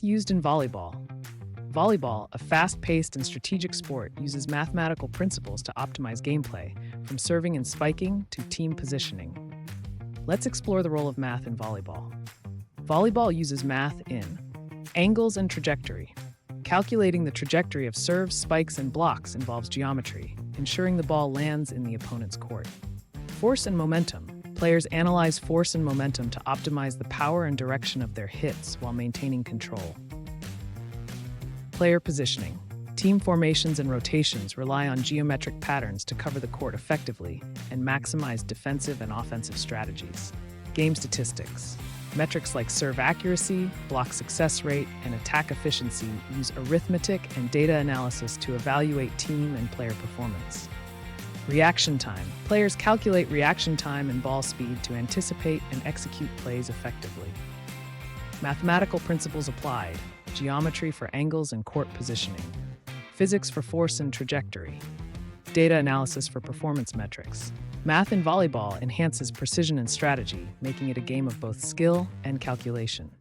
used in volleyball. Volleyball, a fast-paced and strategic sport, uses mathematical principles to optimize gameplay, from serving and spiking to team positioning. Let's explore the role of math in volleyball. Volleyball uses math in angles and trajectory. Calculating the trajectory of serves, spikes, and blocks involves geometry, ensuring the ball lands in the opponent's court. Force and momentum. Players analyze force and momentum to optimize the power and direction of their hits while maintaining control. Player positioning. Team formations and rotations rely on geometric patterns to cover the court effectively and maximize defensive and offensive strategies. Game statistics. Metrics like serve accuracy, block success rate, and attack efficiency use arithmetic and data analysis to evaluate team and player performance. Reaction time. Players calculate reaction time and ball speed to anticipate and execute plays effectively. Mathematical principles applied. Geometry for angles and court positioning. Physics for force and trajectory. Data analysis for performance metrics. Math in volleyball enhances precision and strategy, making it a game of both skill and calculation.